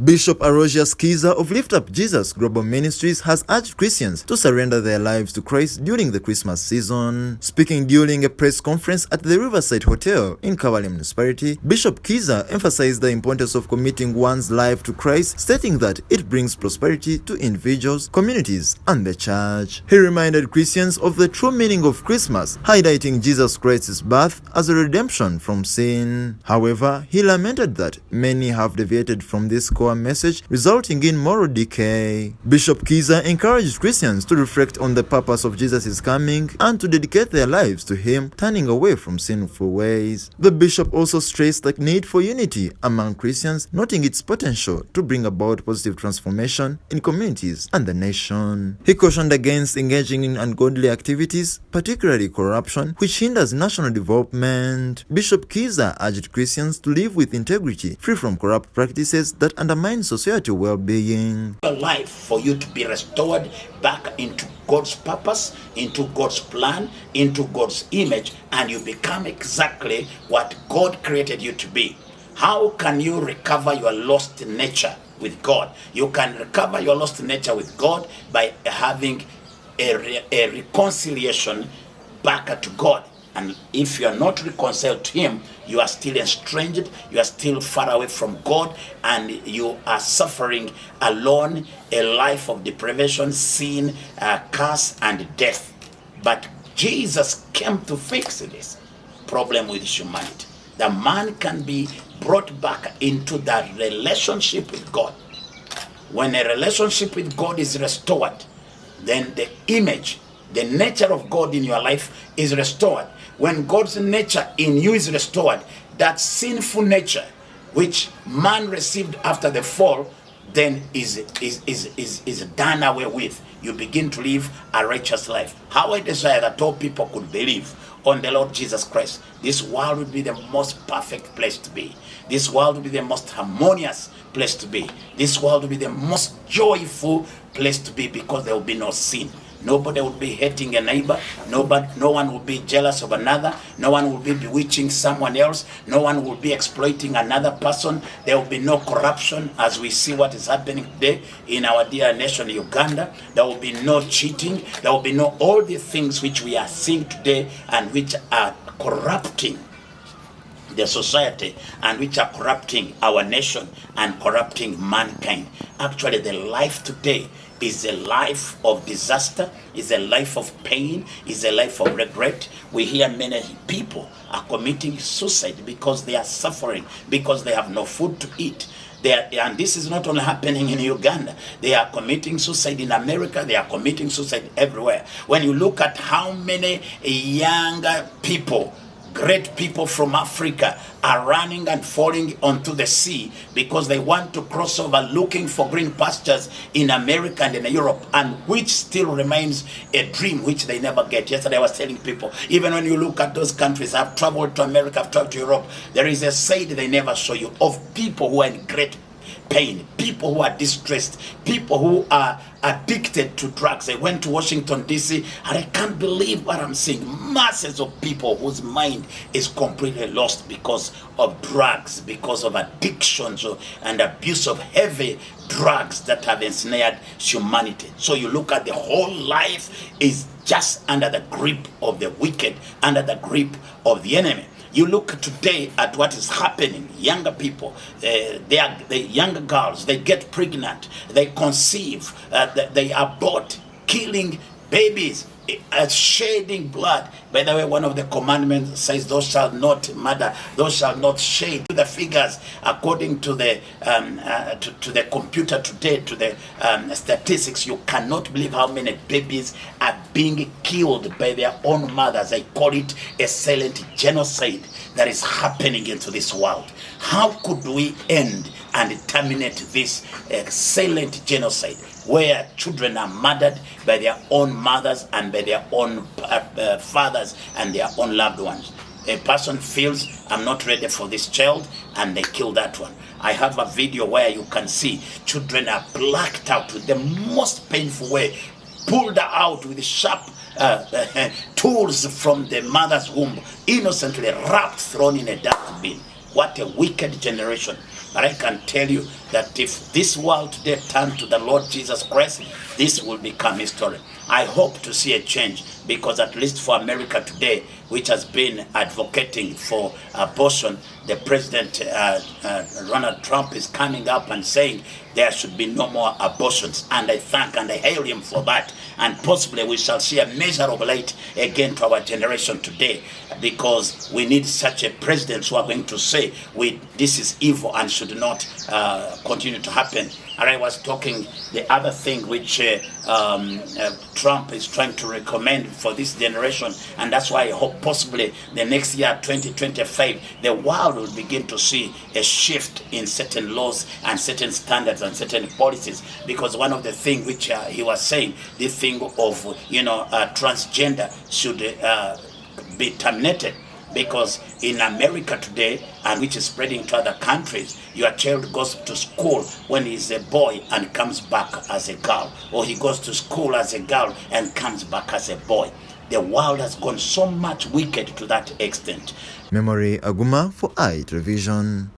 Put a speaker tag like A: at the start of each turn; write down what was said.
A: Bishop Arosius Kiiza of Lift Up Jesus Global Ministries has urged Christians to surrender their lives to Christ during the Christmas season. Speaking during a press conference at the Riverside Hotel in Kawale Municipality, Bishop Kiiza emphasized the importance of committing one's life to Christ, stating that it brings prosperity to individuals, communities, and the church. He reminded Christians of the true meaning of Christmas, highlighting Jesus Christ's birth as a redemption from sin. However, he lamented that many have deviated from this core message, resulting in moral decay. Bishop Kiiza encouraged Christians to reflect on the purpose of Jesus' coming and to dedicate their lives to him, turning away from sinful ways. The bishop also stressed the need for unity among Christians, noting its potential to bring about positive transformation in communities and the nation. He cautioned against engaging in ungodly activities, particularly corruption, which hinders national development. Bishop Kiiza urged Christians to live with integrity, free from corrupt practices that undermine societal well-being.
B: Life for you to be restored back into God's purpose, into God's plan, into God's image, and you become exactly what God created you to be. How can you recover your lost nature with God? You can recover your lost nature with God by having a reconciliation back to God. And if you are not reconciled to him, you are still estranged, you are still far away from God, and you are suffering alone a life of deprivation, sin, curse, and death. But Jesus came to fix this problem with humanity. The man can be brought back into that relationship with God. When a relationship with God is restored, then the image, the nature of God in your life is restored. When God's nature in you is restored, that sinful nature which man received after the fall then is done away with. You begin to live a righteous life. How I desire that all people could believe on the Lord Jesus Christ. This world would be the most perfect place to be. This world would be the most harmonious place to be. This world would be the most joyful place to be, because there will be no sin. Nobody would be hating a neighbor. No one would be jealous of another. No one would be bewitching someone else. No one would be exploiting another person. There will be no corruption, as we see what is happening today in our dear nation, Uganda. There will be no cheating. There will be no all the things which we are seeing today and which are corrupting the society and which are corrupting our nation and corrupting mankind. Actually, the life today is a life of disaster, is a life of pain, is a life of regret. We hear many people are committing suicide because they are suffering, because they have no food to eat. And this is not only happening in Uganda. They are committing suicide in America. They are committing suicide everywhere. When you look at how many younger people, great people from Africa, are running and falling onto the sea because they want to cross over looking for green pastures in America and in Europe, and which still remains a dream which they never get. Yesterday I was telling people, even when you look at those countries, I've traveled to America, I've traveled to Europe, there is a side they never show you of people who are in great pain, people who are distressed, people who are addicted to drugs. I went to Washington, D.C., and I can't believe what I'm seeing. Masses of people whose mind is completely lost because of drugs, because of addictions and abuse of heavy drugs that have ensnared humanity. So you look at the whole life is just under the grip of the wicked, under the grip of the enemy. You look today at what is happening. Younger people, the younger girls, they get pregnant, they conceive, they abort, killing babies, shedding blood. By the way, one of the commandments says, "Thou shalt not murder, thou shalt not shed." The figures, according to the to the computer today, to the statistics, you cannot believe how many babies are being killed by their own mothers. I call it a silent genocide that is happening into this world. How could we end and terminate this silent genocide, where children are murdered by their own mothers and by their own fathers and their own loved ones? A person feels, I'm not ready for this child, and they kill that one. I have a video where you can see children are blacked out with the most painful way, pulled out with sharp tools from the mother's womb, innocently wrapped, thrown in a dustbin. What a wicked generation. But I can tell you, that if this world today turn to the Lord Jesus Christ, this will become history. I hope to see a change, because at least for America today, which has been advocating for abortion, the president, Donald Trump, is coming up and saying there should be no more abortions. And I thank and I hail him for that. And possibly we shall see a measure of light again to our generation today, because we need such a president who are going to say, this is evil and should not continue to happen. And I was talking the other thing which Trump is trying to recommend for this generation, and that's why I hope possibly the next year, 2025, the world will begin to see a shift in certain laws and certain standards and certain policies. Because one of the things which he was saying, the thing of transgender should be terminated. Because in America today, and which is spreading to other countries, your child goes to school when he's a boy and comes back as a girl, or he goes to school as a girl and comes back as a boy. The world has gone so much wicked to that extent.
A: Memory Aguma for iTelevision.